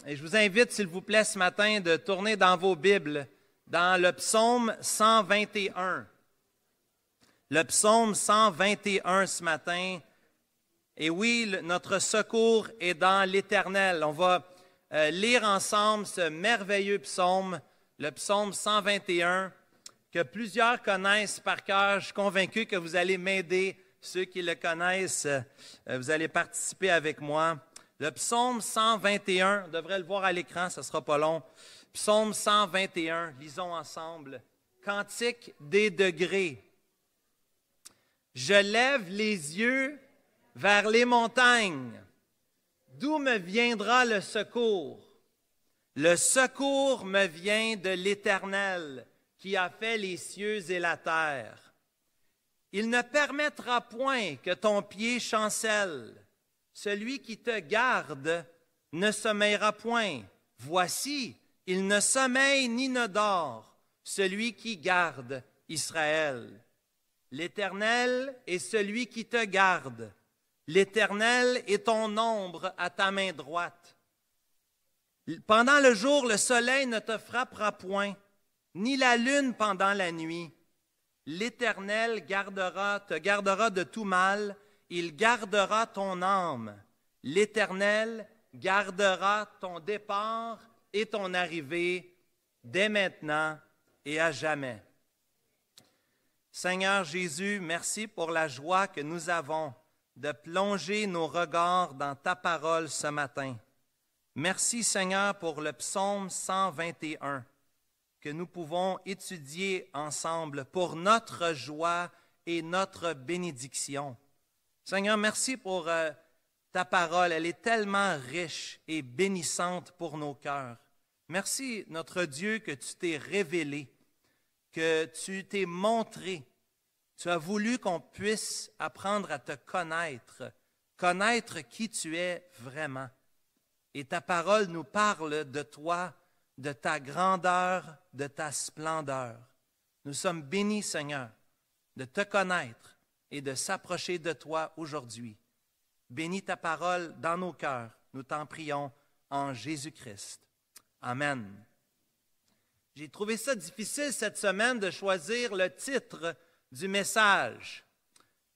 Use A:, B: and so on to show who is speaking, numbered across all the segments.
A: Et je vous invite, s'il vous plaît, ce matin, de tourner dans vos Bibles, dans le psaume 121. Le psaume 121 ce matin. Et oui, notre secours est dans l'Éternel. On va lire ensemble ce merveilleux psaume, le psaume 121, que plusieurs connaissent par cœur. Je suis convaincu que vous allez m'aider. Ceux qui le connaissent, vous allez participer avec moi. Le psaume 121, on devrait le voir à l'écran, ce ne sera pas long. Psaume 121, lisons ensemble. Cantique des degrés. Je lève les yeux vers les montagnes. D'où me viendra le secours? Le secours me vient de l'Éternel, qui a fait les cieux et la terre. Il ne permettra point que ton pied chancelle. Celui qui te garde ne sommeillera point. Voici, il ne sommeille ni ne dort, celui qui garde Israël. L'Éternel est celui qui te garde. L'Éternel est ton ombre à ta main droite. Pendant le jour, le soleil ne te frappera point, ni la lune pendant la nuit. L'Éternel te gardera de tout mal, il gardera ton âme. L'Éternel gardera ton départ et ton arrivée dès maintenant et à jamais. Seigneur Jésus, merci pour la joie que nous avons de plonger nos regards dans ta parole ce matin. Merci Seigneur pour le psaume 121 que nous pouvons étudier ensemble pour notre joie et notre bénédiction. Seigneur, merci pour ta parole. Elle est tellement riche et bénissante pour nos cœurs. Merci, notre Dieu, que tu t'es révélé, que tu t'es montré. Tu as voulu qu'on puisse apprendre à te connaître qui tu es vraiment. Et ta parole nous parle de toi, de ta grandeur, de ta splendeur. Nous sommes bénis, Seigneur, de te connaître et de s'approcher de toi aujourd'hui. Bénis ta parole dans nos cœurs, nous t'en prions en Jésus-Christ. Amen. J'ai trouvé ça difficile cette semaine de choisir le titre du message.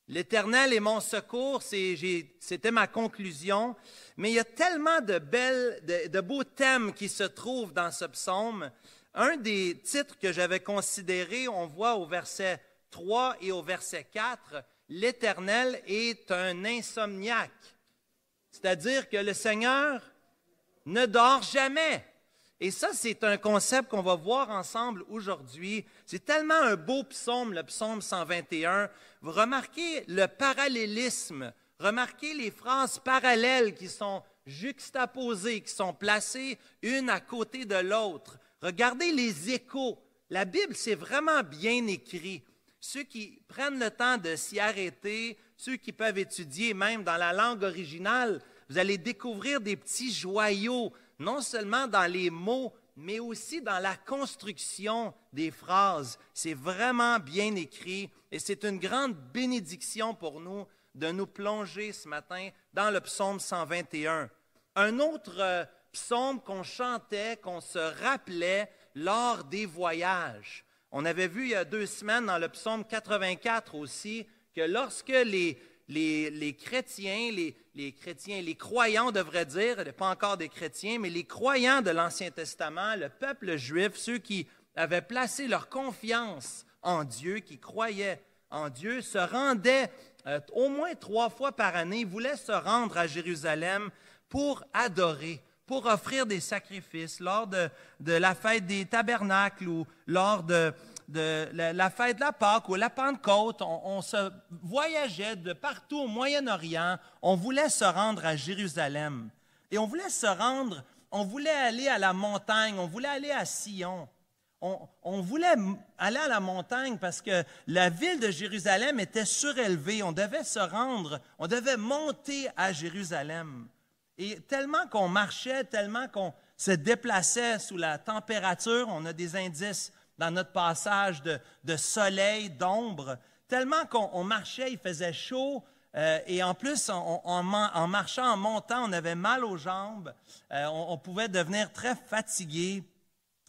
A: L'Éternel est mon secours, c'était ma conclusion, mais il y a tellement de beaux thèmes qui se trouvent dans ce psaume. Un des titres que j'avais considéré, on voit au verset 3 et au verset 4, l'Éternel est un insomniaque. C'est-à-dire que le Seigneur ne dort jamais. Et ça, c'est un concept qu'on va voir ensemble aujourd'hui. C'est tellement un beau psaume, le psaume 121. Vous remarquez le parallélisme, remarquez les phrases parallèles qui sont juxtaposées, qui sont placées une à côté de l'autre. Regardez les échos. La Bible, c'est vraiment bien écrit. Ceux qui prennent le temps de s'y arrêter, ceux qui peuvent étudier même dans la langue originale, vous allez découvrir des petits joyaux, non seulement dans les mots, mais aussi dans la construction des phrases. C'est vraiment bien écrit et c'est une grande bénédiction pour nous de nous plonger ce matin dans le psaume 121. Un autre psaume qu'on chantait, qu'on se rappelait lors des voyages. On avait vu il y a 2 semaines dans le psaume 84 aussi que lorsque les chrétiens, les croyants, on devrait dire, pas encore des chrétiens, mais les croyants de l'Ancien Testament, le peuple juif, ceux qui avaient placé leur confiance en Dieu, qui croyaient en Dieu, se rendaient au moins 3 fois par année, voulaient se rendre à Jérusalem pour adorer, pour offrir des sacrifices lors de la fête des tabernacles ou lors de la fête de la Pâque ou la Pentecôte. On se voyageait de partout au Moyen-Orient. On voulait se rendre à Jérusalem. Et on voulait aller à la montagne, on voulait aller à Sion. On voulait aller à la montagne parce que la ville de Jérusalem était surélevée. On devait monter à Jérusalem. Et tellement qu'on marchait, tellement qu'on se déplaçait sous la température, on a des indices dans notre passage de soleil, d'ombre, tellement qu'on marchait, il faisait chaud, Et en plus, en marchant, en montant, on avait mal aux jambes. On pouvait devenir très fatigué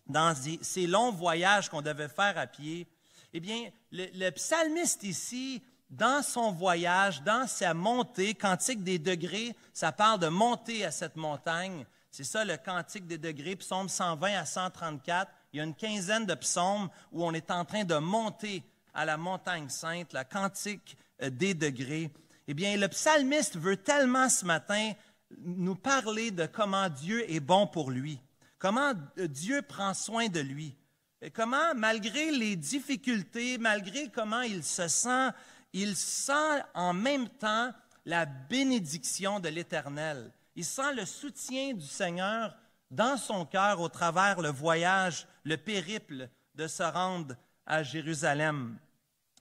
A: dans ces longs voyages qu'on devait faire à pied. Eh bien, le psalmiste ici, dans son voyage, dans sa montée, Cantique des degrés, ça parle de monter à cette montagne. C'est ça le Cantique des degrés, psaume 120 à 134. Il y a une quinzaine de psaumes où on est en train de monter à la montagne sainte, la Cantique des degrés. Eh bien, le psalmiste veut tellement ce matin nous parler de comment Dieu est bon pour lui, comment Dieu prend soin de lui, et comment, malgré les difficultés, malgré comment il sent en même temps la bénédiction de l'Éternel. Il sent le soutien du Seigneur dans son cœur au travers le voyage, le périple de se rendre à Jérusalem.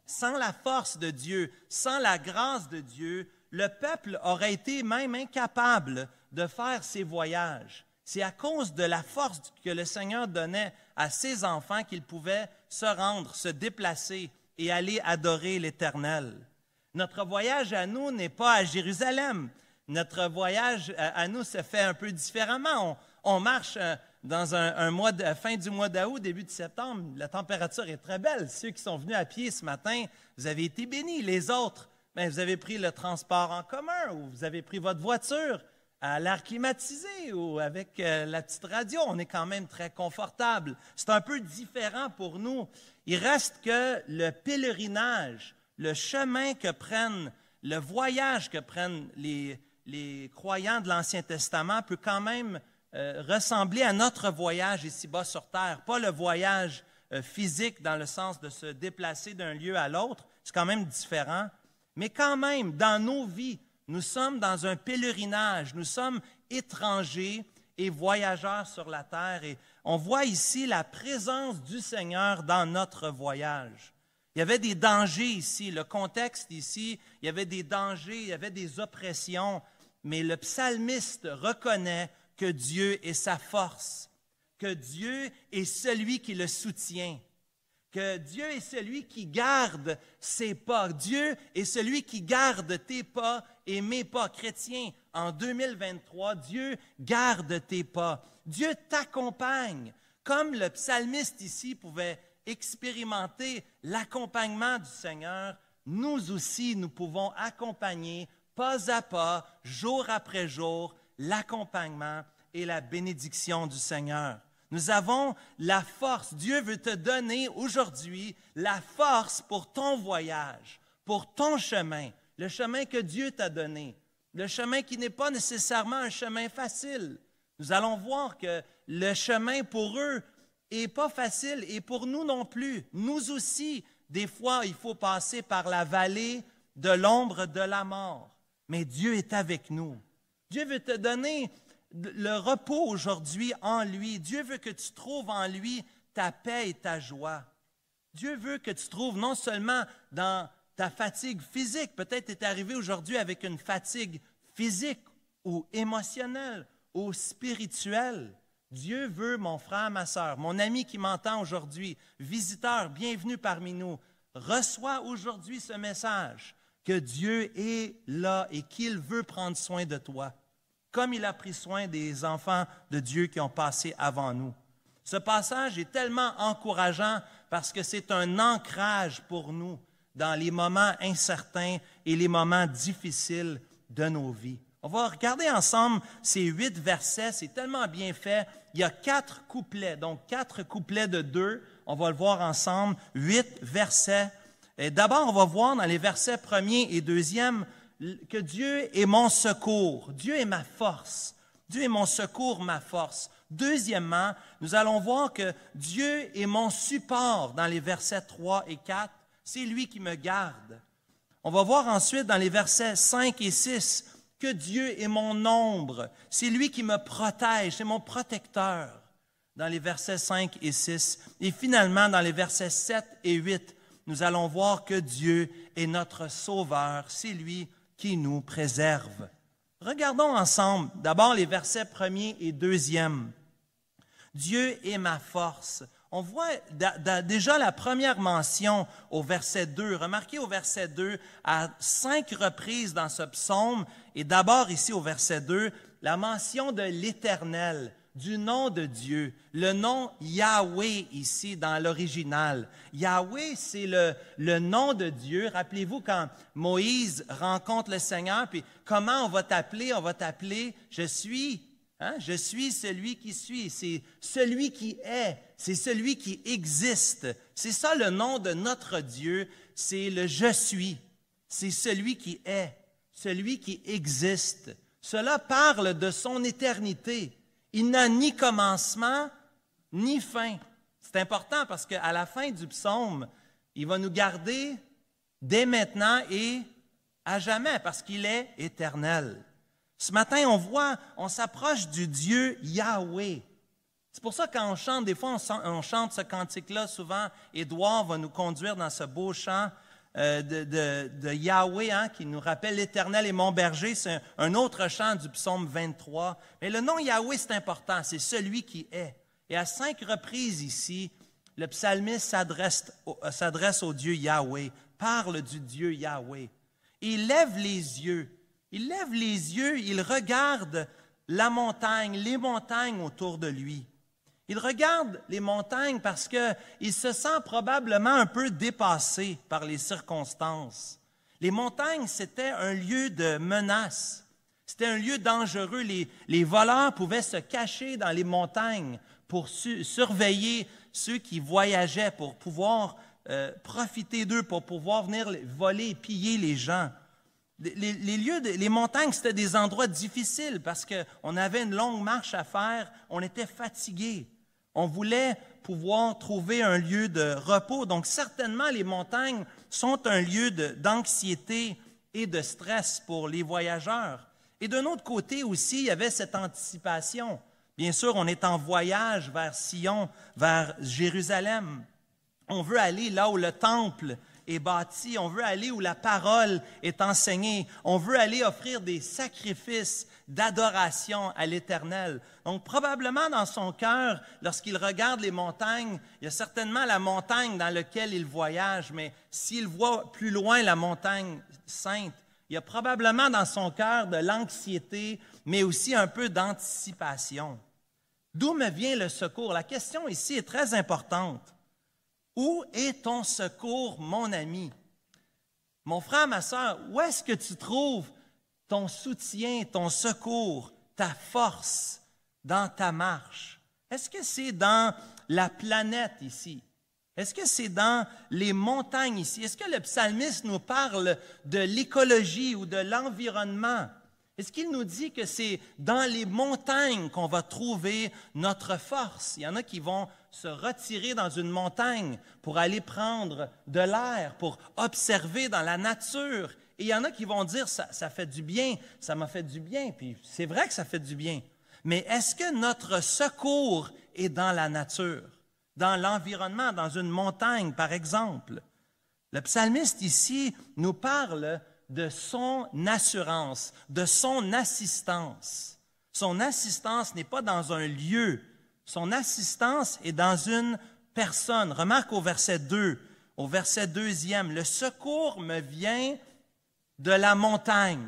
A: Sans la force de Dieu, sans la grâce de Dieu, le peuple aurait été même incapable de faire ces voyages. C'est à cause de la force que le Seigneur donnait à ses enfants qu'ils pouvaient se rendre, se déplacer et aller adorer l'Éternel. Notre voyage à nous n'est pas à Jérusalem. Notre voyage à nous se fait un peu différemment. On marche dans un mois fin du mois d'août, début de septembre. La température est très belle. Ceux qui sont venus à pied ce matin, vous avez été bénis. Les autres, bien, vous avez pris le transport en commun ou vous avez pris votre voiture à l'air climatisé ou avec la petite radio. On est quand même très confortable. C'est un peu différent pour nous. Il reste que le pèlerinage, le chemin que prennent, le voyage que prennent les croyants de l'Ancien Testament peut quand même ressembler à notre voyage ici-bas sur terre. Pas le voyage physique dans le sens de se déplacer d'un lieu à l'autre, c'est quand même différent. Mais quand même, dans nos vies, nous sommes dans un pèlerinage, nous sommes étrangers et voyageurs sur la terre. Et on voit ici la présence du Seigneur dans notre voyage. Il y avait des dangers ici, le contexte ici, il y avait des dangers, il y avait des oppressions, mais le psalmiste reconnaît que Dieu est sa force, que Dieu est celui qui le soutient, que Dieu est celui qui garde ses pas. Dieu est celui qui garde tes pas et mes pas. Chrétiens, en 2023, Dieu garde tes pas. Dieu t'accompagne, comme le psalmiste ici pouvait expérimenter l'accompagnement du Seigneur. Nous aussi, nous pouvons accompagner pas à pas, jour après jour, l'accompagnement et la bénédiction du Seigneur. Nous avons la force. Dieu veut te donner aujourd'hui la force pour ton voyage, pour ton chemin, le chemin que Dieu t'a donné, le chemin qui n'est pas nécessairement un chemin facile. Nous allons voir que le chemin pour eux n'est pas facile et pour nous non plus. Nous aussi, des fois, il faut passer par la vallée de l'ombre de la mort. Mais Dieu est avec nous. Dieu veut te donner le repos aujourd'hui en lui. Dieu veut que tu trouves en lui ta paix et ta joie. Dieu veut que tu trouves non seulement dans ta fatigue physique, peut-être tu es arrivé aujourd'hui avec une fatigue physique ou émotionnelle ou spirituelle. Dieu veut, mon frère, ma sœur, mon ami qui m'entend aujourd'hui, visiteur, bienvenue parmi nous, reçois aujourd'hui ce message que Dieu est là et qu'il veut prendre soin de toi, comme il a pris soin des enfants de Dieu qui ont passé avant nous. Ce passage est tellement encourageant parce que c'est un ancrage pour nous dans les moments incertains et les moments difficiles de nos vies. On va regarder ensemble ces 8 versets, c'est tellement bien fait. Il y a 4 couplets, donc 4 couplets de 2. On va le voir ensemble, 8 versets. Et d'abord, on va voir dans les versets 1er et 2e que Dieu est mon secours, Dieu est ma force. Dieu est mon secours, ma force. Deuxièmement, nous allons voir que Dieu est mon support dans les versets 3 et 4. C'est lui qui me garde. On va voir ensuite dans les versets 5 et 6 que Dieu est mon ombre. C'est lui qui me protège, c'est mon protecteur. Dans les versets 5 et 6. Et finalement, dans les versets 7 et 8, nous allons voir que Dieu est notre sauveur. C'est lui qui nous préserve. Regardons ensemble d'abord les versets 1er et 2e. Dieu est ma force. On voit déjà la première mention au verset 2. Remarquez au verset 2, à 5 reprises dans ce psaume, et d'abord ici au verset 2, la mention de l'Éternel, du nom de Dieu, le nom Yahweh ici dans l'original. Yahweh, c'est le nom de Dieu. Rappelez-vous quand Moïse rencontre le Seigneur, puis comment on va t'appeler? On va t'appeler « Je suis ». Hein? Je suis celui qui suis, c'est celui qui est, c'est celui qui existe. C'est ça le nom de notre Dieu, c'est le « Je suis ». C'est celui qui est, celui qui existe. Cela parle de son éternité. Il n'a ni commencement, ni fin. C'est important parce qu'à la fin du psaume, il va nous garder dès maintenant et à jamais parce qu'il est éternel. Ce matin, on s'approche du Dieu Yahweh. C'est pour ça que quand on chante, des fois on chante ce cantique-là, souvent Édouard va nous conduire dans ce beau chant de Yahweh, hein, qui nous rappelle l'Éternel est mon berger. C'est un autre chant du psaume 23. Mais le nom Yahweh, c'est important, c'est celui qui est. Et à 5 reprises ici, le psalmiste s'adresse au Dieu Yahweh, parle du Dieu Yahweh. Il lève les yeux. Il lève les yeux, il regarde la montagne, les montagnes autour de lui. Il regarde les montagnes parce qu'il se sent probablement un peu dépassé par les circonstances. Les montagnes, c'était un lieu de menace. C'était un lieu dangereux. Les voleurs pouvaient se cacher dans les montagnes pour surveiller ceux qui voyageaient, pour pouvoir profiter d'eux, pour pouvoir venir voler et piller les gens. Les montagnes, c'était des endroits difficiles parce qu'on avait une longue marche à faire, on était fatigué. On voulait pouvoir trouver un lieu de repos. Donc, certainement, les montagnes sont un lieu d'anxiété et de stress pour les voyageurs. Et d'un autre côté aussi, il y avait cette anticipation. Bien sûr, on est en voyage vers Sion, vers Jérusalem. On veut aller là où le temple est bâti, on veut aller où la parole est enseignée, on veut aller offrir des sacrifices d'adoration à l'Éternel. Donc, probablement dans son cœur, lorsqu'il regarde les montagnes, il y a certainement la montagne dans laquelle il voyage, mais s'il voit plus loin la montagne sainte, il y a probablement dans son cœur de l'anxiété, mais aussi un peu d'anticipation. D'où me vient le secours? La question ici est très importante. Où est ton secours, mon ami? Mon frère, ma sœur, où est-ce que tu trouves ton soutien, ton secours, ta force dans ta marche? Est-ce que c'est dans la planète ici? Est-ce que c'est dans les montagnes ici? Est-ce que le psalmiste nous parle de l'écologie ou de l'environnement? Est-ce qu'il nous dit que c'est dans les montagnes qu'on va trouver notre force? Il y en a qui vont se retirer dans une montagne pour aller prendre de l'air, pour observer dans la nature. Et il y en a qui vont dire, ça fait du bien, ça m'a fait du bien, puis c'est vrai que ça fait du bien. Mais est-ce que notre secours est dans la nature, dans l'environnement, dans une montagne, par exemple? Le psalmiste ici nous parle de son assurance, de son assistance. Son assistance n'est pas dans un lieu, son assistance est dans une personne. Remarque au verset 2, au verset 2e, le secours me vient de la montagne.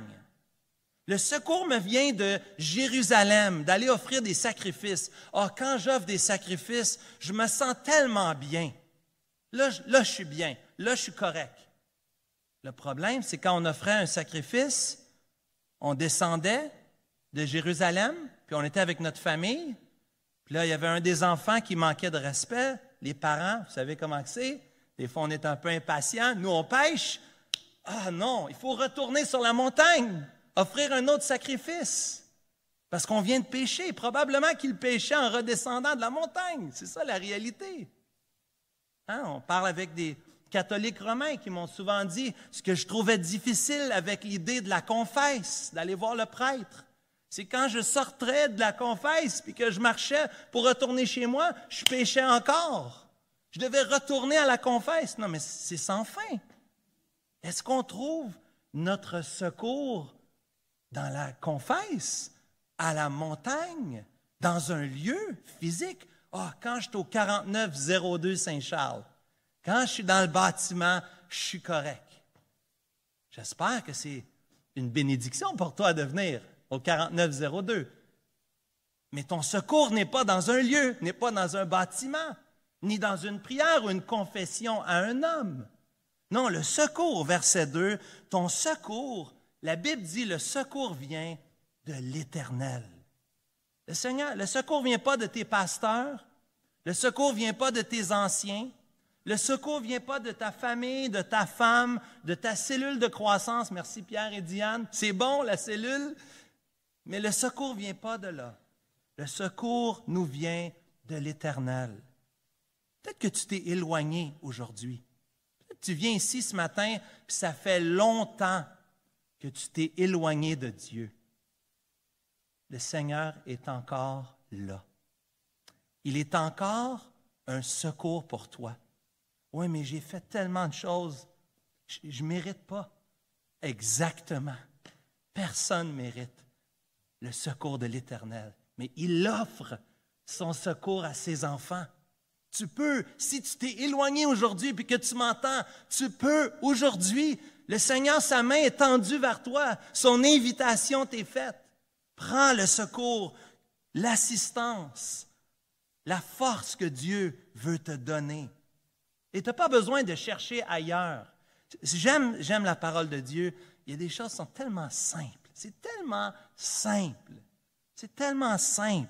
A: Le secours me vient de Jérusalem, d'aller offrir des sacrifices. Ah, quand j'offre des sacrifices, je me sens tellement bien. Là, je suis bien, là, je suis correct. Le problème, c'est quand on offrait un sacrifice, on descendait de Jérusalem, puis on était avec notre famille, puis là, il y avait un des enfants qui manquait de respect, les parents, vous savez comment c'est, des fois on est un peu impatients, nous on pêche, ah non, il faut retourner sur la montagne, offrir un autre sacrifice, parce qu'on vient de pécher, probablement qu'il péchait en redescendant de la montagne, c'est ça la réalité. Hein? On parle avec des catholiques romains qui m'ont souvent dit ce que je trouvais difficile avec l'idée de la confesse, d'aller voir le prêtre. C'est quand je sortais de la confesse puis que je marchais pour retourner chez moi, je péchais encore. Je devais retourner à la confesse. Non, mais c'est sans fin. Est-ce qu'on trouve notre secours dans la confesse, à la montagne, dans un lieu physique? Ah, quand je suis au 4902 Saint-Charles, quand je suis dans le bâtiment, je suis correct. J'espère que c'est une bénédiction pour toi de venir au 4902. Mais ton secours n'est pas dans un lieu, n'est pas dans un bâtiment, ni dans une prière ou une confession à un homme. Non, le secours, verset 2, ton secours, la Bible dit, le secours vient de l'Éternel. Le Seigneur, le secours ne vient pas de tes pasteurs, le secours ne vient pas de tes anciens, le secours ne vient pas de ta famille, de ta femme, de ta cellule de croissance. Merci Pierre et Diane. C'est bon, la cellule, mais le secours ne vient pas de là. Le secours nous vient de l'Éternel. Peut-être que tu t'es éloigné aujourd'hui. Peut-être que tu viens ici ce matin, puis ça fait longtemps que tu t'es éloigné de Dieu. Le Seigneur est encore là. Il est encore un secours pour toi. Oui, mais j'ai fait tellement de choses. Je ne mérite pas. Exactement. Personne ne mérite le secours de l'Éternel. Mais il offre son secours à ses enfants. Tu peux, si tu t'es éloigné aujourd'hui et que tu m'entends, tu peux aujourd'hui. Le Seigneur, sa main est tendue vers toi. Son invitation t'est faite. Prends le secours, l'assistance, la force que Dieu veut te donner. Et tu n'as pas besoin de chercher ailleurs. J'aime la parole de Dieu. Il y a des choses qui sont tellement simples. C'est tellement simple. C'est tellement simple.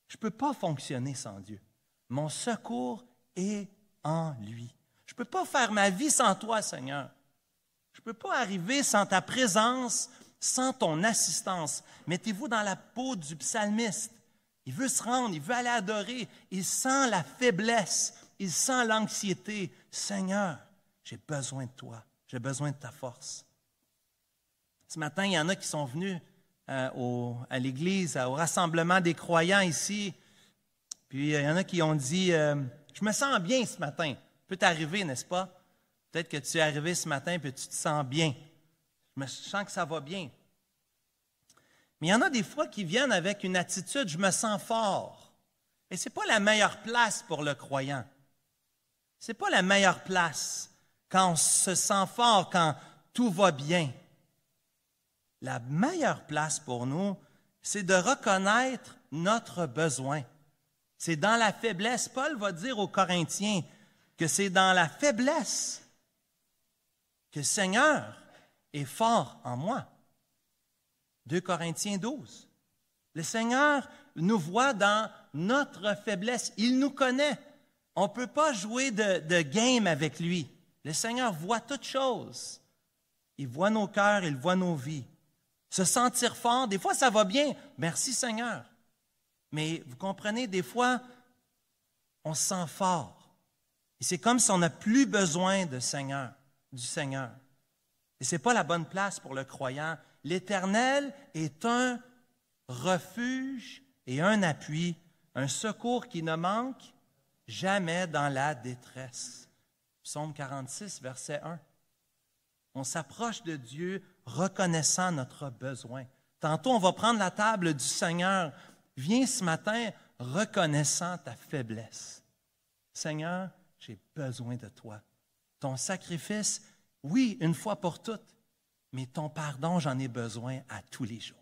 A: Je ne peux pas fonctionner sans Dieu. Mon secours est en lui. Je ne peux pas faire ma vie sans toi, Seigneur. Je ne peux pas arriver sans ta présence, sans ton assistance. Mettez-vous dans la peau du psalmiste. Il veut se rendre, il veut aller adorer. Il sent la faiblesse, il sent l'anxiété. Seigneur, j'ai besoin de toi. J'ai besoin de ta force. Ce matin, il y en a qui sont venus à l'église, au rassemblement des croyants ici. Puis il y en a qui ont dit, je me sens bien ce matin. Peut t'arriver, n'est-ce pas? Peut-être que tu es arrivé ce matin et tu te sens bien. Je sens que ça va bien. Mais il y en a des fois qui viennent avec une attitude, je me sens fort. Et ce n'est pas la meilleure place pour le croyant. Ce n'est pas la meilleure place quand on se sent fort, quand tout va bien. La meilleure place pour nous, c'est de reconnaître notre besoin. C'est dans la faiblesse. Paul va dire aux Corinthiens que c'est dans la faiblesse que le Seigneur est fort en moi. 2 Corinthiens 12. Le Seigneur nous voit dans notre faiblesse. Il nous connaît. On ne peut pas jouer de game avec lui. Le Seigneur voit toutes choses. Il voit nos cœurs, il voit nos vies. Se sentir fort, des fois ça va bien. Merci Seigneur. Mais vous comprenez, des fois, on se sent fort. Et c'est comme si on n'a plus besoin du Seigneur. Et ce n'est pas la bonne place pour le croyant. L'Éternel est un refuge et un appui, un secours qui ne manque jamais dans la détresse. Psaume 46, verset 1. On s'approche de Dieu reconnaissant notre besoin. Tantôt, on va prendre la table du Seigneur. Viens ce matin reconnaissant ta faiblesse. Seigneur, j'ai besoin de toi. Ton sacrifice, oui, une fois pour toutes, mais ton pardon, j'en ai besoin à tous les jours.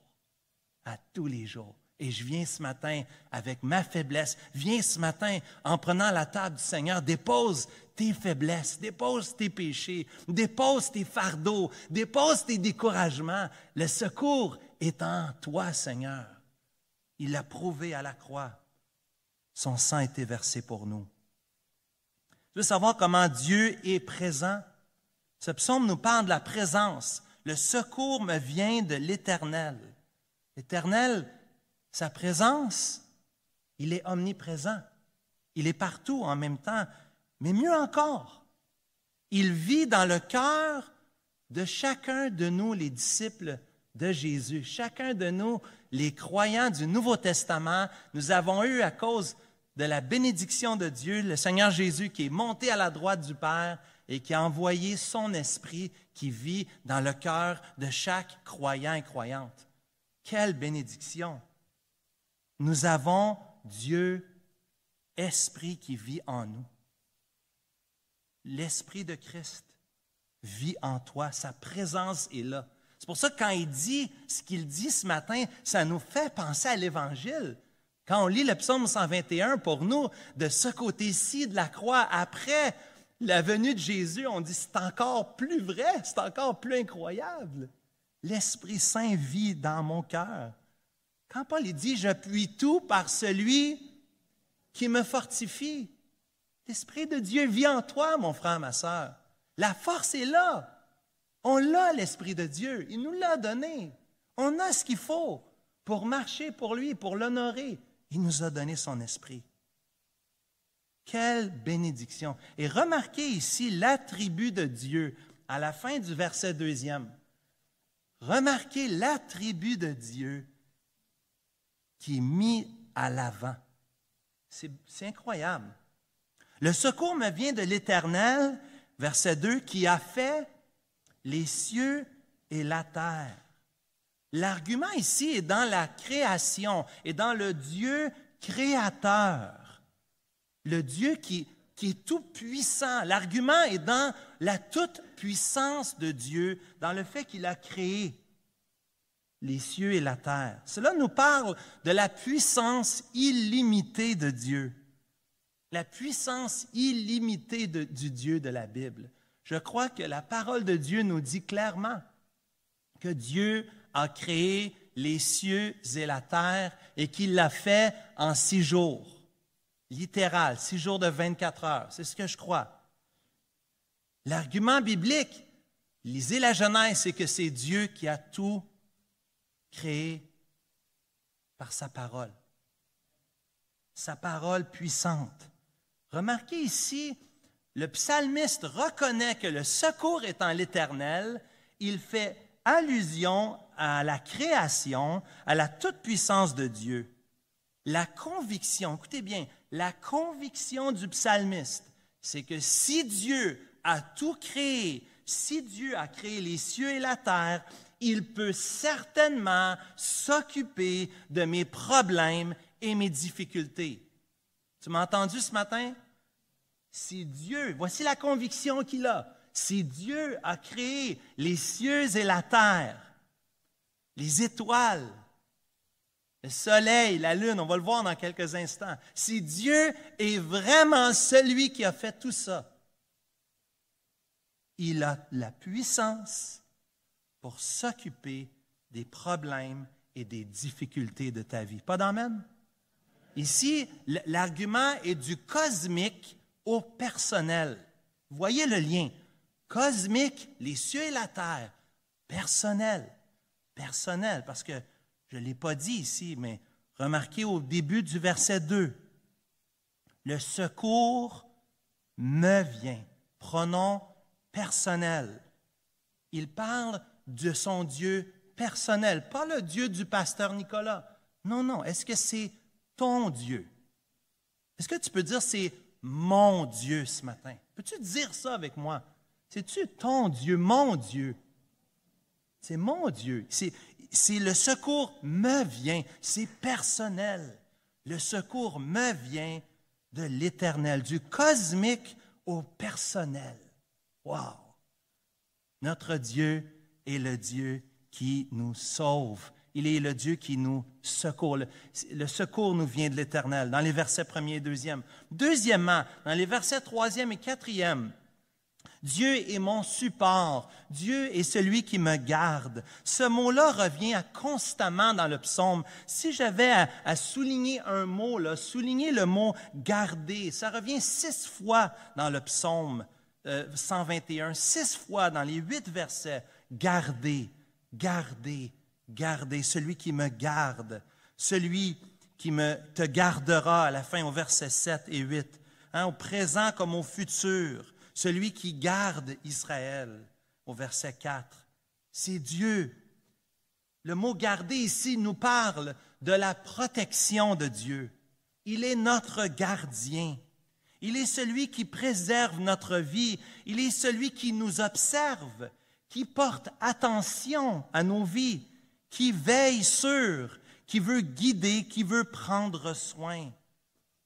A: À tous les jours. Et je viens ce matin avec ma faiblesse. Viens ce matin en prenant la table du Seigneur. Dépose tes faiblesses, dépose tes péchés, dépose tes fardeaux, dépose tes découragements. Le secours est en toi, Seigneur. Il l'a prouvé à la croix. Son sang a été versé pour nous. Tu veux savoir comment Dieu est présent? Ce psaume nous parle de la présence. Le secours me vient de l'Éternel. L'Éternel, sa présence, il est omniprésent. Il est partout en même temps. Mais mieux encore, il vit dans le cœur de chacun de nous, les disciples de Jésus. Chacun de nous, les croyants du Nouveau Testament, nous avons eu, à cause de la bénédiction de Dieu, le Seigneur Jésus qui est monté à la droite du Père et qui a envoyé son Esprit qui vit dans le cœur de chaque croyant et croyante. Quelle bénédiction! Nous avons Dieu esprit qui vit en nous. L'Esprit de Christ vit en toi, sa présence est là. C'est pour ça que quand il dit ce qu'il dit ce matin, ça nous fait penser à l'Évangile. Quand on lit le psaume 121, pour nous, de ce côté-ci de la croix, après la venue de Jésus, on dit c'est encore plus vrai, c'est encore plus incroyable. L'Esprit Saint vit dans mon cœur. Quand Paul dit « Je puis tout par celui qui me fortifie », l'Esprit de Dieu vit en toi, mon frère, ma sœur. La force est là. On l'a, l'Esprit de Dieu. Il nous l'a donné. On a ce qu'il faut pour marcher pour lui, pour l'honorer. Il nous a donné son Esprit. Quelle bénédiction! Et remarquez ici l'attribut de Dieu à la fin du verset 2e. Remarquez l'attribut de Dieu qui est mis à l'avant. C'est incroyable. Le secours me vient de l'Éternel, verset 2, qui a fait les cieux et la terre. L'argument ici est dans la création et dans le Dieu créateur, le Dieu qui est tout puissant. L'argument est dans la toute-puissance de Dieu, dans le fait qu'il a créé les cieux et la terre. Cela nous parle de la puissance illimitée de Dieu. La puissance illimitée du Dieu de la Bible. Je crois que la parole de Dieu nous dit clairement que Dieu a créé les cieux et la terre et qu'il l'a fait en 6 jours. Littéral, 6 jours de 24 heures. C'est ce que je crois. L'argument biblique, lisez la Genèse, c'est que c'est Dieu qui a tout créé par sa parole. Sa parole puissante. Remarquez ici, le psalmiste reconnaît que le secours est en l'Éternel. Il fait allusion à la création, à la toute-puissance de Dieu. La conviction, écoutez bien, la conviction du psalmiste, c'est que si Dieu a tout créé, si Dieu a créé les cieux et la terre, il peut certainement s'occuper de mes problèmes et mes difficultés. Tu m'as entendu ce matin? Si Dieu, voici la conviction qu'il a, si Dieu a créé les cieux et la terre, les étoiles, le soleil, la lune, on va le voir dans quelques instants, si Dieu est vraiment celui qui a fait tout ça, il a la puissance pour s'occuper des problèmes et des difficultés de ta vie. Pas d'amen? Ici, l'argument est du cosmique au personnel. Voyez le lien. Cosmique, les cieux et la terre. Personnel. Personnel, parce que je ne l'ai pas dit ici, mais remarquez au début du verset 2. Le secours me vient. Pronom personnel. Il parle de son Dieu personnel, pas le Dieu du pasteur Nicolas. Non, non. Est-ce que c'est ton Dieu? Est-ce que tu peux dire c'est mon Dieu ce matin? Peux-tu dire ça avec moi? C'est-tu ton Dieu, mon Dieu? C'est mon Dieu. C'est le secours me vient. C'est personnel. Le secours me vient de l'Éternel, du cosmique au personnel. Wow! Notre Dieu est le Dieu qui nous sauve. Il est le Dieu qui nous secourt. Le secours nous vient de l'Éternel, dans les versets 1er et 2e. Deuxièmement, dans les versets 3e et 4e, Dieu est mon support. Dieu est celui qui me garde. Ce mot-là revient constamment dans le psaume. Si j'avais à souligner un mot, là, souligner le mot « garder », ça revient 6 fois dans le psaume 121, 6 fois dans les 8 versets. « Garder, garder, garder, celui qui me garde, celui qui te gardera » à la fin au verset 7 et 8, au présent comme au futur. Celui qui garde Israël, au verset 4. C'est Dieu. Le mot « garder » ici nous parle de la protection de Dieu. Il est notre gardien. Il est celui qui préserve notre vie. Il est celui qui nous observe, qui porte attention à nos vies, qui veille sur, qui veut guider, qui veut prendre soin.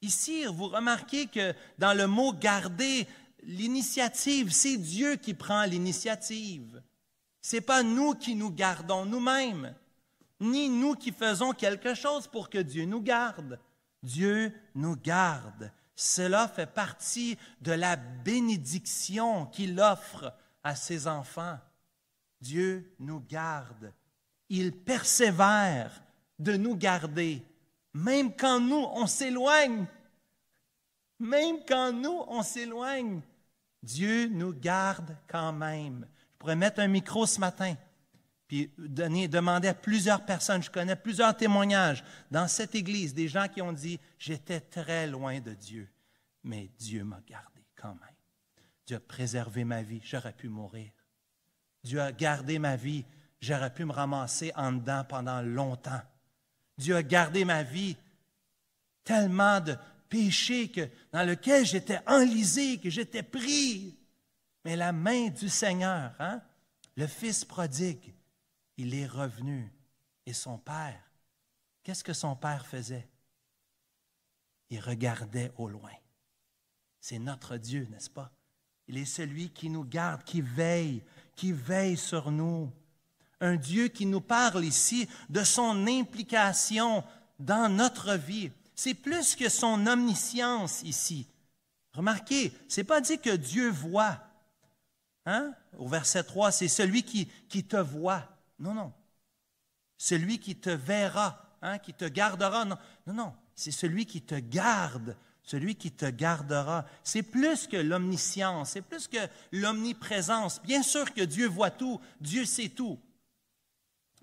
A: Ici, vous remarquez que dans le mot « garder », l'initiative, c'est Dieu qui prend l'initiative. Ce n'est pas nous qui nous gardons nous-mêmes, ni nous qui faisons quelque chose pour que Dieu nous garde. Dieu nous garde. Cela fait partie de la bénédiction qu'il offre à ses enfants. Dieu nous garde. Il persévère de nous garder, même quand nous, on s'éloigne. Même quand nous, on s'éloigne, Dieu nous garde quand même. Je pourrais mettre un micro ce matin, puis demander à plusieurs personnes, je connais plusieurs témoignages dans cette église, des gens qui ont dit, j'étais très loin de Dieu, mais Dieu m'a gardé quand même. Dieu a préservé ma vie, j'aurais pu mourir. Dieu a gardé ma vie, j'aurais pu me ramasser en dedans pendant longtemps. Dieu a gardé ma vie, tellement de péché dans lequel j'étais enlisé, que j'étais pris. Mais la main du Seigneur, le Fils prodigue, il est revenu. Et son Père, qu'est-ce que son Père faisait? Il regardait au loin. C'est notre Dieu, n'est-ce pas? Il est celui qui nous garde, qui veille sur nous. Un Dieu qui nous parle ici de son implication dans notre vie. C'est plus que son omniscience ici. Remarquez, ce n'est pas dit que Dieu voit. Au verset 3, c'est celui qui te voit. Non, non. Celui qui te verra, qui te gardera. Non, non, non. C'est celui qui te garde, celui qui te gardera. C'est plus que l'omniscience, c'est plus que l'omniprésence. Bien sûr que Dieu voit tout, Dieu sait tout.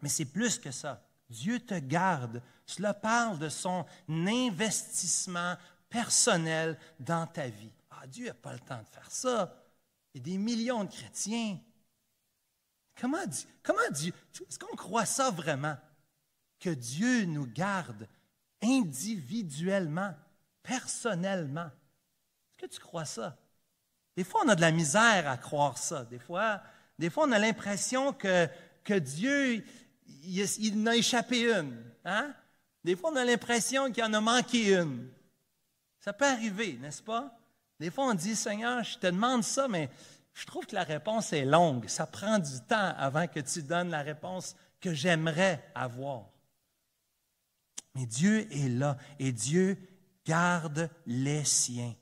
A: Mais c'est plus que ça. Dieu te garde. Cela parle de son investissement personnel dans ta vie. Ah, Dieu n'a pas le temps de faire ça. Il y a des millions de chrétiens. Comment Dieu, est-ce qu'on croit ça vraiment? Que Dieu nous garde individuellement, personnellement. Est-ce que tu crois ça? Des fois, on a de la misère à croire ça. Des fois on a l'impression que Dieu, il en a échappé une. Des fois, on a l'impression qu'il en a manqué une. Ça peut arriver, n'est-ce pas? Des fois, on dit, Seigneur, je te demande ça, mais je trouve que la réponse est longue. Ça prend du temps avant que tu donnes la réponse que j'aimerais avoir. Mais Dieu est là et Dieu garde les siens.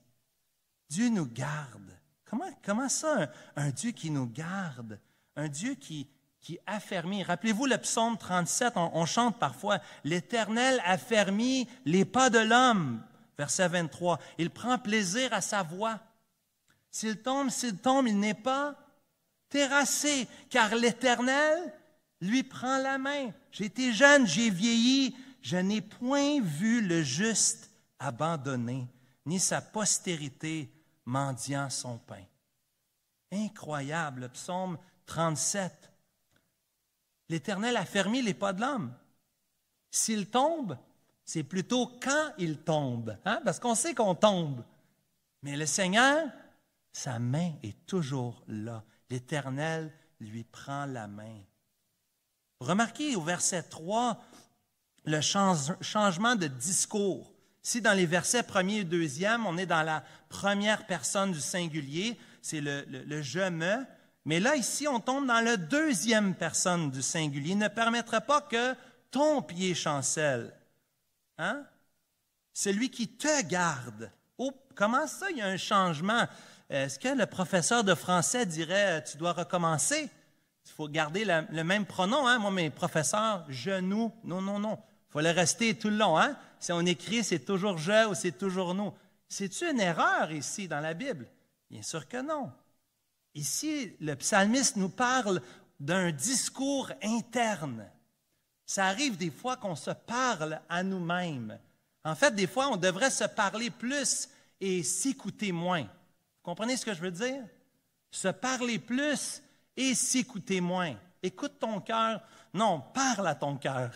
A: Dieu nous garde. Comment ça, un Dieu qui nous garde? Un Dieu qui affermit. Rappelez-vous le psaume 37, on chante parfois « L'Éternel affermit les pas de l'homme ». Verset 23, « Il prend plaisir à sa voix. S'il tombe, il n'est pas terrassé, car l'Éternel lui prend la main. J'ai été jeune, j'ai vieilli, je n'ai point vu le juste abandonné, ni sa postérité mendiant son pain. » Incroyable, le psaume 37. L'Éternel affermit les pas de l'homme. S'il tombe, c'est plutôt quand il tombe, parce qu'on sait qu'on tombe. Mais le Seigneur, sa main est toujours là. L'Éternel lui prend la main. Remarquez au verset 3 le changement de discours. Si dans les versets 1er et 2e, on est dans la première personne du singulier, c'est le « je me ». Mais là, ici, on tombe dans la deuxième personne du singulier. Il ne permettra pas que ton pied chancelle. Celui qui te garde. Oh, comment ça, il y a un changement? Est-ce que le professeur de français dirait, tu dois recommencer? Il faut garder le même pronom. Moi, mes professeurs, je, nous. Non, non, non. Il faut le rester tout le long. Si on écrit, c'est toujours je ou c'est toujours nous. C'est-tu une erreur ici dans la Bible? Bien sûr que non. Ici, le psalmiste nous parle d'un discours interne. Ça arrive des fois qu'on se parle à nous-mêmes. En fait, des fois, on devrait se parler plus et s'écouter moins. Vous comprenez ce que je veux dire? Se parler plus et s'écouter moins. Écoute ton cœur. Non, parle à ton cœur.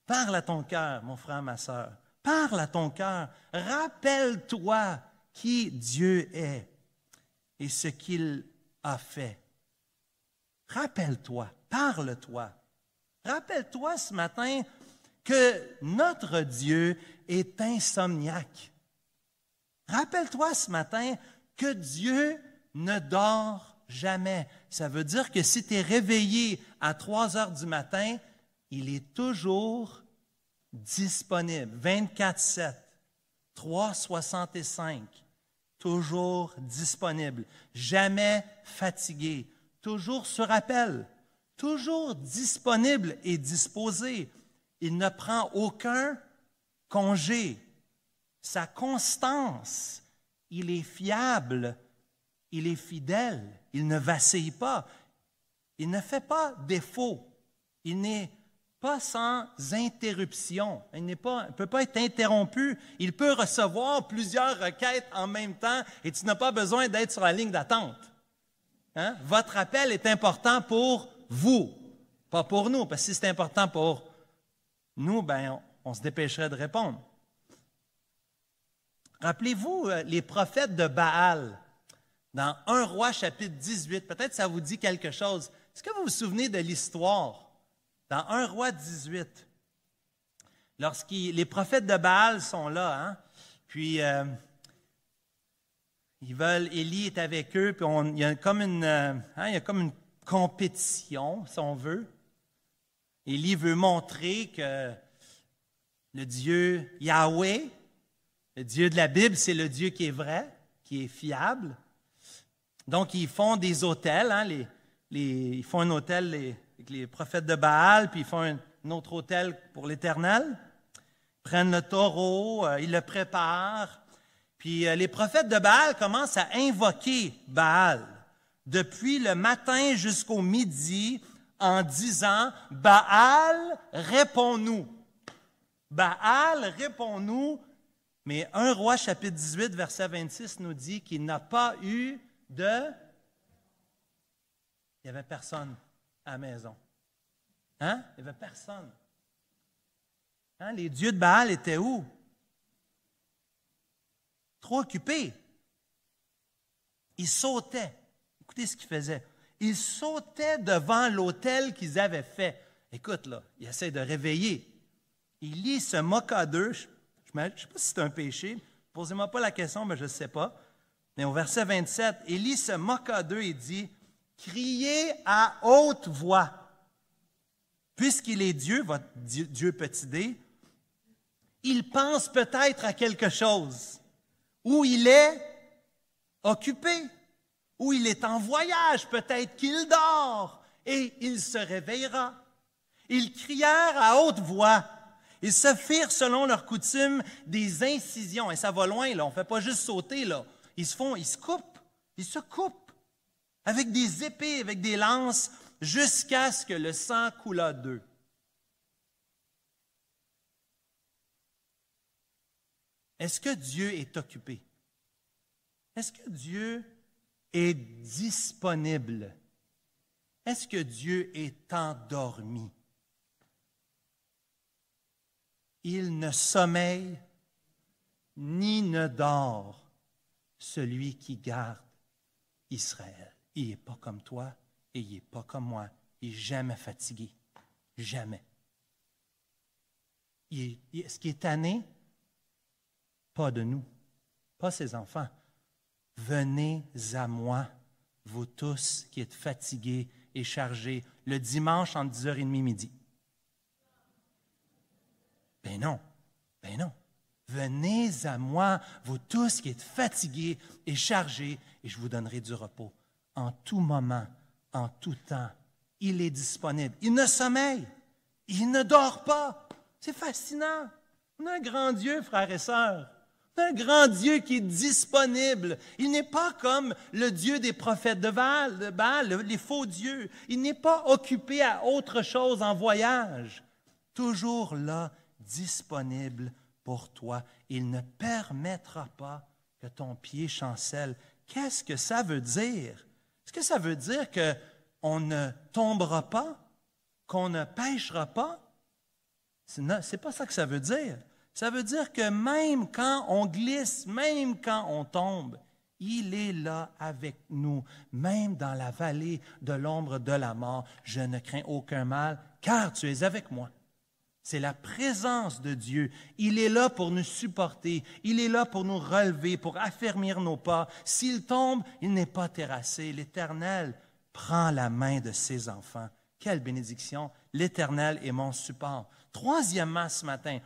A: Parle à ton cœur, mon frère, ma sœur. Parle à ton cœur. Rappelle-toi qui Dieu est et ce qu'il a fait. Rappelle-toi, parle-toi. Rappelle-toi ce matin que notre Dieu est insomniaque. Rappelle-toi ce matin que Dieu ne dort jamais. Ça veut dire que si tu es réveillé à 3 heures du matin, il est toujours disponible, 24/7, 365, toujours disponible, jamais fatigué, toujours sur appel, toujours disponible et disposé. Il ne prend aucun congé. Sa constance, il est fiable, il est fidèle, il ne vacille pas, il ne fait pas défaut, il n'est pas sans interruption, il ne peut pas être interrompu, il peut recevoir plusieurs requêtes en même temps et tu n'as pas besoin d'être sur la ligne d'attente. Hein? Votre appel est important pour vous, pas pour nous, parce que si c'est important pour nous, ben, on se dépêcherait de répondre. Rappelez-vous les prophètes de Baal, dans 1 Roi chapitre 18, peut-être ça vous dit quelque chose. Est-ce que vous vous souvenez de l'histoire? Dans 1 Roi 18, les prophètes de Baal sont là, hein? Puis Élie est avec eux, puis il y a comme une compétition, si on veut. Élie veut montrer que le Dieu Yahweh, le Dieu de la Bible, c'est le Dieu qui est vrai, qui est fiable. Donc, ils font des autels, hein, ils font un autel avec les prophètes de Baal, puis ils font un autre autel pour l'Éternel. Ils prennent le taureau, ils le préparent. Puis les prophètes de Baal commencent à invoquer Baal depuis le matin jusqu'au midi en disant « Baal, réponds-nous! Baal, réponds-nous! » Mais 1 Roi chapitre 18, verset 26 nous dit qu'il n'a pas eu de... Il n'y avait personne à la maison. Hein? Il n'y avait personne. Hein? Les dieux de Baal étaient où? Trop occupés. Ils sautaient. Écoutez ce qu'ils faisaient. Ils sautaient devant l'autel qu'ils avaient fait. Écoute, là, ils essaient de réveiller. Élie se moqua d'eux. Je ne sais pas si c'est un péché. Posez-moi pas la question, mais je ne sais pas. Mais au verset 27, Élie se moqua d'eux et dit, « Criez à haute voix. Puisqu'il est Dieu, votre Dieu petit d, il pense peut-être à quelque chose. Ou il est occupé, ou il est en voyage, peut-être qu'il dort, et il se réveillera. » Ils crièrent à haute voix. Ils se firent, selon leur coutume, des incisions. Et ça va loin, là. On ne fait pas juste sauter, là. Ils se coupent avec des épées, avec des lances, jusqu'à ce que le sang coulât d'eux. Est-ce que Dieu est occupé? Est-ce que Dieu est disponible? Est-ce que Dieu est endormi? Il ne sommeille ni ne dort celui qui garde Israël. Il n'est pas comme toi et il n'est pas comme moi. Il n'est jamais fatigué. Jamais. Est-ce qu'il est tanné? Pas de nous, pas ses enfants. Venez à moi, vous tous qui êtes fatigués et chargés, le dimanche entre 10h30 et midi. Ben non. Venez à moi, vous tous qui êtes fatigués et chargés, et je vous donnerai du repos. En tout moment, en tout temps, il est disponible. Il ne sommeille, il ne dort pas. C'est fascinant. On a un grand Dieu, frères et sœurs. On a un grand Dieu qui est disponible. Il n'est pas comme le Dieu des prophètes de Baal, les faux dieux. Il n'est pas occupé à autre chose en voyage. Toujours là, disponible pour toi. Il ne permettra pas que ton pied chancelle. Qu'est-ce que ça veut dire? Est-ce que ça veut dire qu'on ne tombera pas? Qu'on ne pêchera pas? C'est pas ça que ça veut dire. Ça veut dire que même quand on glisse, même quand on tombe, il est là avec nous. Même dans la vallée de l'ombre de la mort, je ne crains aucun mal, car tu es avec moi. C'est la présence de Dieu. Il est là pour nous supporter. Il est là pour nous relever, pour affermir nos pas. S'il tombe, il n'est pas terrassé. L'Éternel prend la main de ses enfants. Quelle bénédiction! L'Éternel est mon support. Troisièmement, ce matin,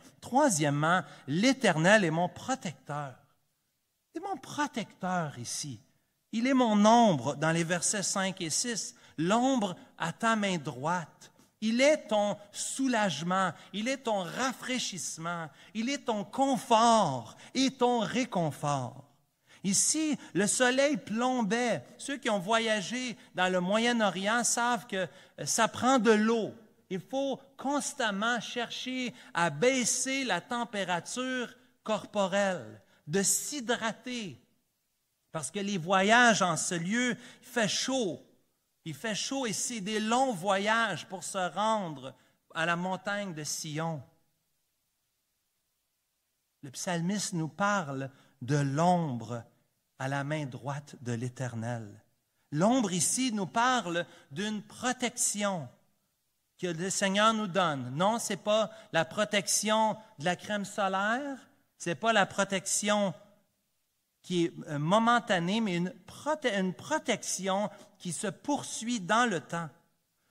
A: l'Éternel est mon protecteur. C'est mon protecteur ici. Il est mon ombre dans les versets 5 et 6. L'ombre à ta main droite. Il est ton soulagement, il est ton rafraîchissement, il est ton confort et ton réconfort. Ici, le soleil plombait. Ceux qui ont voyagé dans le Moyen-Orient savent que ça prend de l'eau. Il faut constamment chercher à baisser la température corporelle, de s'hydrater. Parce que les voyages en ce lieu, il fait chaud. Il fait chaud et c'est des longs voyages pour se rendre à la montagne de Sion. Le psalmiste nous parle de l'ombre à la main droite de l'Éternel. L'ombre ici nous parle d'une protection que le Seigneur nous donne. Non, ce n'est pas la protection de la crème solaire, ce n'est pas la protection qui est momentanée, mais une protection qui se poursuit dans le temps.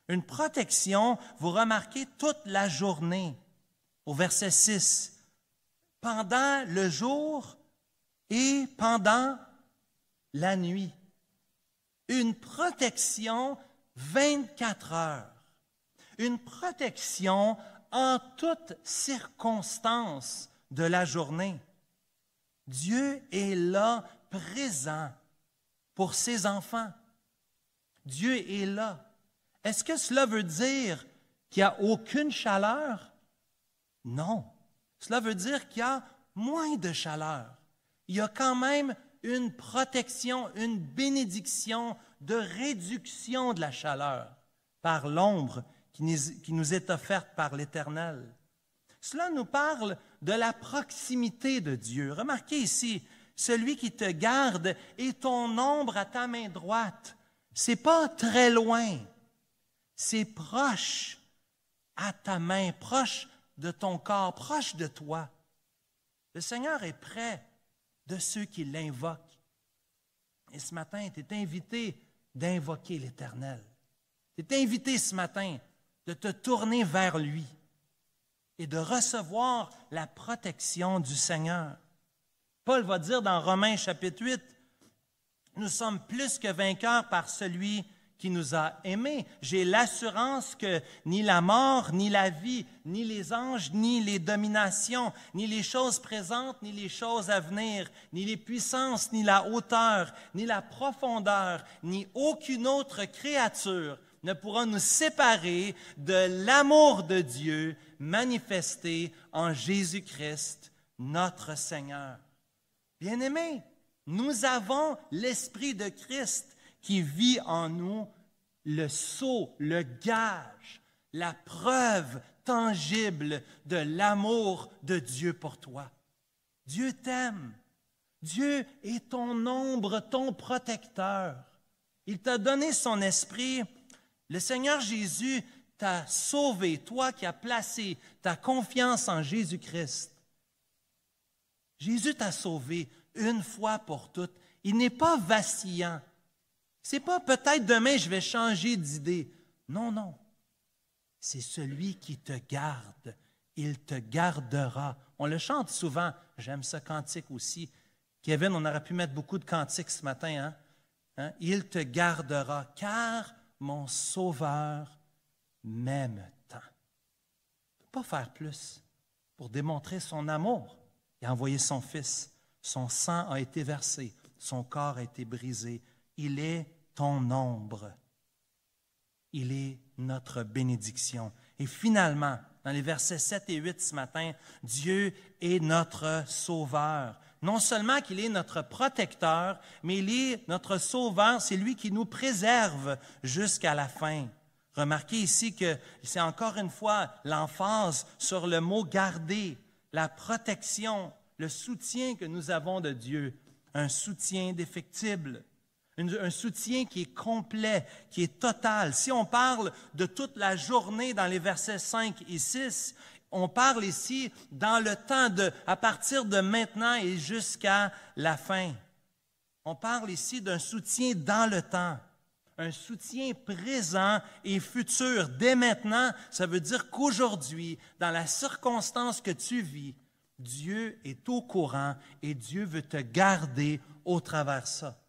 A: Une protection, vous remarquez, toute la journée, au verset 6, pendant le jour et pendant la nuit. Une protection 24 heures. Une protection en toutes circonstances de la journée. Dieu est là, présent pour ses enfants. Dieu est là. Est-ce que cela veut dire qu'il n'y a aucune chaleur? Non. Cela veut dire qu'il y a moins de chaleur. Il y a quand même une protection, une bénédiction de réduction de la chaleur par l'ombre qui nous est offerte par l'Éternel. Cela nous parle de la proximité de Dieu. Remarquez ici, celui qui te garde est ton ombre à ta main droite. Ce n'est pas très loin, c'est proche à ta main, proche de ton corps, proche de toi. Le Seigneur est près de ceux qui l'invoquent. Et ce matin, tu es invité d'invoquer l'Éternel. Tu es invité ce matin de te tourner vers lui et de recevoir la protection du Seigneur. Paul va dire dans Romains chapitre 8, « Nous sommes plus que vainqueurs par celui qui nous a aimés. J'ai l'assurance que ni la mort, ni la vie, ni les anges, ni les dominations, ni les choses présentes, ni les choses à venir, ni les puissances, ni la hauteur, ni la profondeur, ni aucune autre créature ne pourra nous séparer de l'amour de Dieu manifesté en Jésus-Christ, notre Seigneur. » Bien-aimés, nous avons l'Esprit de Christ qui vit en nous, le sceau, le gage, la preuve tangible de l'amour de Dieu pour toi. Dieu t'aime. Dieu est ton ombre, ton protecteur. Il t'a donné son esprit. Le Seigneur Jésus t'a sauvé, toi qui as placé ta confiance en Jésus-Christ. Jésus t'a sauvé une fois pour toutes. Il n'est pas vacillant. C'est pas peut-être demain je vais changer d'idée. Non, non. C'est celui qui te garde. Il te gardera. On le chante souvent. J'aime ce cantique aussi. Kevin, on aurait pu mettre beaucoup de cantiques ce matin. Hein? Il te gardera, car mon Sauveur m'aime tant. Il ne peut pas faire plus pour démontrer son amour. Il a envoyé son Fils. Son sang a été versé. Son corps a été brisé. Il est ton ombre. Il est notre bénédiction. Et finalement, dans les versets 7 et 8 ce matin, Dieu est notre Sauveur. Non seulement qu'il est notre protecteur, mais il est notre Sauveur, c'est lui qui nous préserve jusqu'à la fin. Remarquez ici que c'est encore une fois l'emphase sur le mot « garder », la protection, le soutien que nous avons de Dieu, un soutien indéfectible. Un soutien qui est complet, qui est total. Si on parle de toute la journée dans les versets 5 et 6, On parle ici dans le temps, à partir de maintenant et jusqu'à la fin. On parle ici d'un soutien dans le temps, un soutien présent et futur. Dès maintenant, ça veut dire qu'aujourd'hui, dans la circonstance que tu vis, Dieu est au courant et Dieu veut te garder au travers de ça.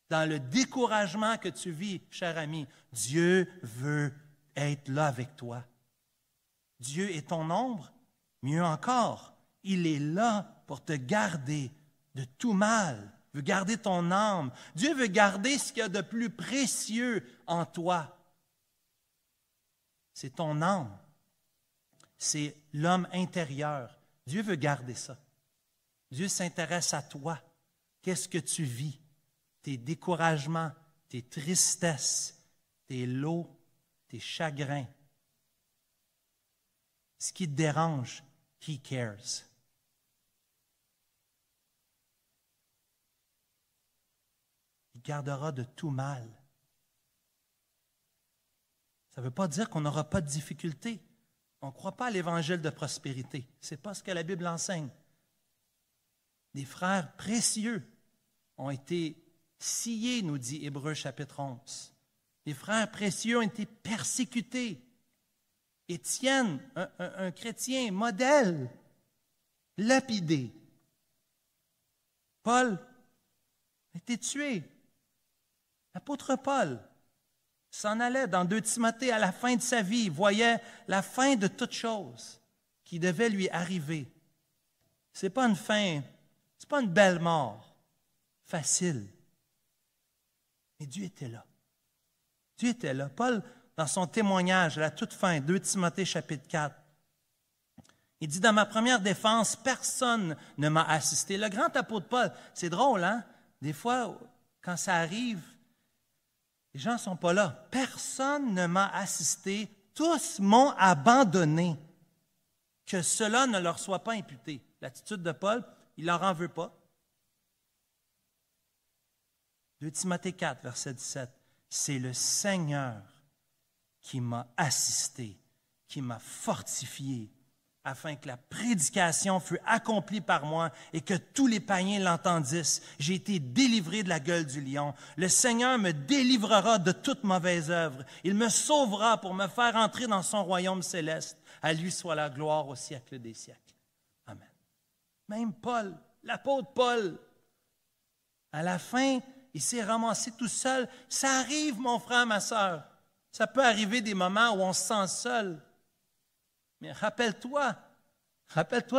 A: Dans le découragement que tu vis, cher ami, Dieu veut être là avec toi. Dieu est ton ombre, mieux encore, il est là pour te garder de tout mal, veut garder ton âme. Dieu veut garder ce qu'il y a de plus précieux en toi. C'est ton âme, c'est l'homme intérieur. Dieu veut garder ça. Dieu s'intéresse à toi. Qu'est-ce que tu vis? Tes découragements, tes tristesses, tes lots, tes chagrins. Ce qui te dérange, He cares. Il gardera de tout mal. Ça ne veut pas dire qu'on n'aura pas de difficultés. On ne croit pas à l'évangile de prospérité. Ce n'est pas ce que la Bible enseigne. Des frères précieux ont été sciés, nous dit Hébreux chapitre 11. Les frères précieux ont été persécutés. Étienne, un chrétien modèle, lapidé. Paul a été tué. L'apôtre Paul s'en allait dans 2 Timothée à la fin de sa vie. Il voyait la fin de toute chose qui devait lui arriver. Ce n'est pas une fin, ce n'est pas une belle mort, facile. Mais Dieu était là. Dieu était là. Paul, dans son témoignage à la toute fin, 2 Timothée chapitre 4, il dit, dans ma première défense, personne ne m'a assisté. Le grand apôtre Paul, c'est drôle, hein? Des fois, quand ça arrive, les gens ne sont pas là. Personne ne m'a assisté. Tous m'ont abandonné. Que cela ne leur soit pas imputé. L'attitude de Paul, il ne leur en veut pas. 2 Timothée 4, verset 17. C'est le Seigneur qui m'a assisté, qui m'a fortifié, afin que la prédication fût accomplie par moi et que tous les païens l'entendissent. J'ai été délivré de la gueule du lion. Le Seigneur me délivrera de toute mauvaise œuvre. Il me sauvera pour me faire entrer dans son royaume céleste. À lui soit la gloire au siècle des siècles. Amen. Même Paul, l'apôtre Paul, à la fin, il s'est ramassé tout seul. Ça arrive, mon frère, ma sœur. Ça peut arriver des moments où on se sent seul. Mais rappelle-toi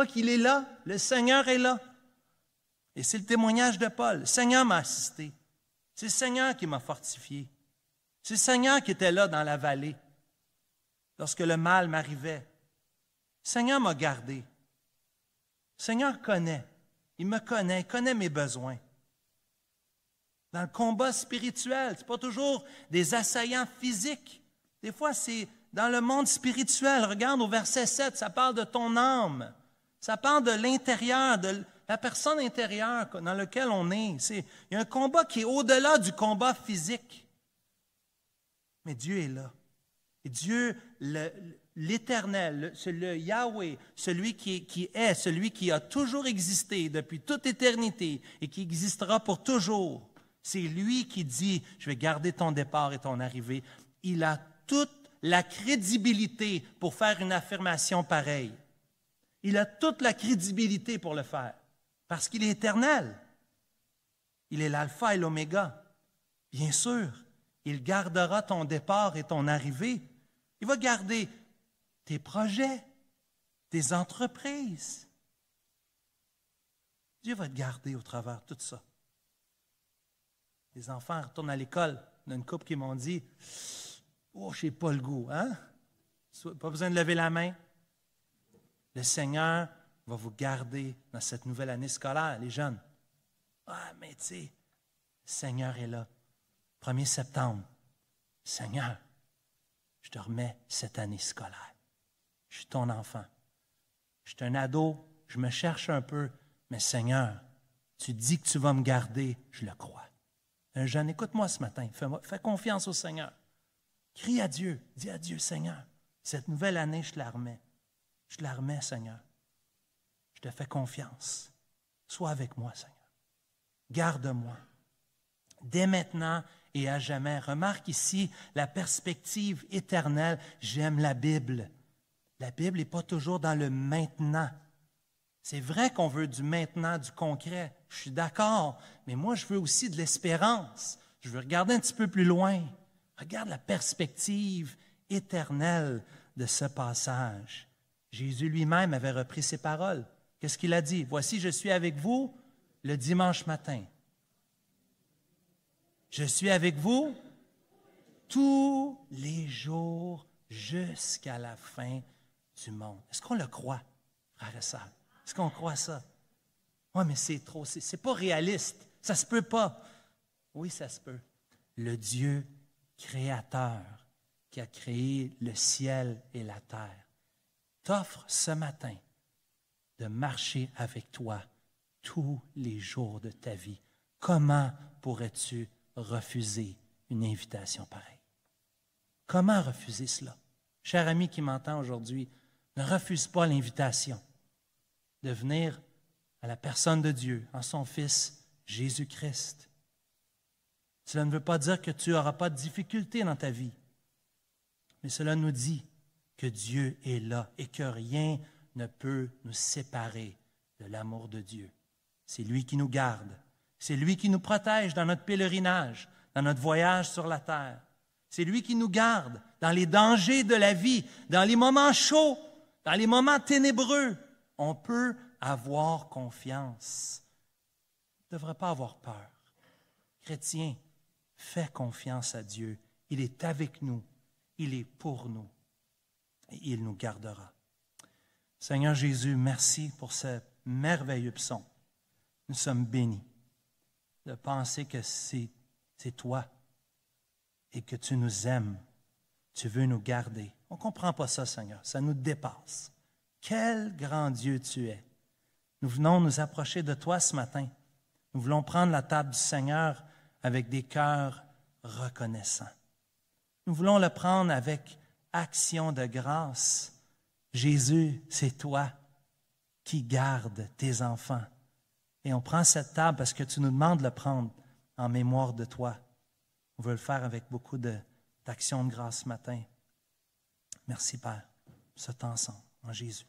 A: qu'il est là, le Seigneur est là. Et c'est le témoignage de Paul. Le Seigneur m'a assisté. C'est le Seigneur qui m'a fortifié. C'est le Seigneur qui était là dans la vallée lorsque le mal m'arrivait. Le Seigneur m'a gardé. Le Seigneur connaît. Il me connaît, il connaît mes besoins. Dans le combat spirituel, ce n'est pas toujours des assaillants physiques. Des fois, c'est dans le monde spirituel. Regarde au verset 7, ça parle de ton âme. Ça parle de l'intérieur, de la personne intérieure dans laquelle on est. Il y a un combat qui est au-delà du combat physique. Mais Dieu est là. Et Dieu, l'Éternel, le Yahweh, celui qui est, celui qui a toujours existé depuis toute éternité et qui existera pour toujours, c'est lui qui dit, je vais garder ton départ et ton arrivée. Il a toute la crédibilité pour faire une affirmation pareille. Il a toute la crédibilité pour le faire, parce qu'il est éternel. Il est l'alpha et l'oméga. Bien sûr, il gardera ton départ et ton arrivée. Il va garder tes projets, tes entreprises. Dieu va te garder au travers de tout ça. Les enfants retournent à l'école. Il y a une couple qui m'ont dit, « Oh, je n'ai pas le goût. » Hein? Pas besoin de lever la main. Le Seigneur va vous garder dans cette nouvelle année scolaire, les jeunes. Ah, mais tu sais, le Seigneur est là. 1er septembre. Seigneur, je te remets cette année scolaire. Je suis ton enfant. Je suis un ado, je me cherche un peu, mais Seigneur, tu dis que tu vas me garder, je le crois. Un jeune, écoute-moi ce matin, fais confiance au Seigneur. Crie à Dieu, dis à Dieu, Seigneur, cette nouvelle année, je te la remets. Je te la remets, Seigneur. Je te fais confiance. Sois avec moi, Seigneur. Garde-moi. Dès maintenant et à jamais. Remarque ici la perspective éternelle. J'aime la Bible. La Bible n'est pas toujours dans le maintenant. C'est vrai qu'on veut du maintenant, du concret. Je suis d'accord, mais moi, je veux aussi de l'espérance. Je veux regarder un petit peu plus loin. Regarde la perspective éternelle de ce passage. Jésus lui-même avait repris ces paroles. Qu'est-ce qu'il a dit? « Voici, je suis avec vous le dimanche matin. Je suis avec vous tous les jours jusqu'à la fin du monde. » Est-ce qu'on le croit, frères et sœurs? Est-ce qu'on croit ça? Oui, mais c'est trop, c'est pas réaliste. Ça se peut pas. Oui, ça se peut. Le Dieu créateur qui a créé le ciel et la terre t'offre ce matin de marcher avec toi tous les jours de ta vie. Comment pourrais-tu refuser une invitation pareille? Comment refuser cela? Cher ami qui m'entend aujourd'hui, ne refuse pas l'invitation de venir à la personne de Dieu, en son Fils Jésus-Christ. Cela ne veut pas dire que tu n'auras pas de difficultés dans ta vie, mais cela nous dit que Dieu est là et que rien ne peut nous séparer de l'amour de Dieu. C'est lui qui nous garde, c'est lui qui nous protège dans notre pèlerinage, dans notre voyage sur la terre. C'est lui qui nous garde dans les dangers de la vie, dans les moments chauds, dans les moments ténébreux. On peut avoir confiance. On ne devrait pas avoir peur. Chrétien, fais confiance à Dieu. Il est avec nous. Il est pour nous. Et il nous gardera. Seigneur Jésus, merci pour ce merveilleux psaume. Nous sommes bénis de penser que c'est toi et que tu nous aimes. Tu veux nous garder. On ne comprend pas ça, Seigneur. Ça nous dépasse. Quel grand Dieu tu es. Nous venons nous approcher de toi ce matin. Nous voulons prendre la table du Seigneur avec des cœurs reconnaissants. Nous voulons le prendre avec action de grâce. Jésus, c'est toi qui gardes tes enfants. Et on prend cette table parce que tu nous demandes de le prendre en mémoire de toi. On veut le faire avec beaucoup d'action de grâce ce matin. Merci, Père, pour ce temps ensemble, en Jésus.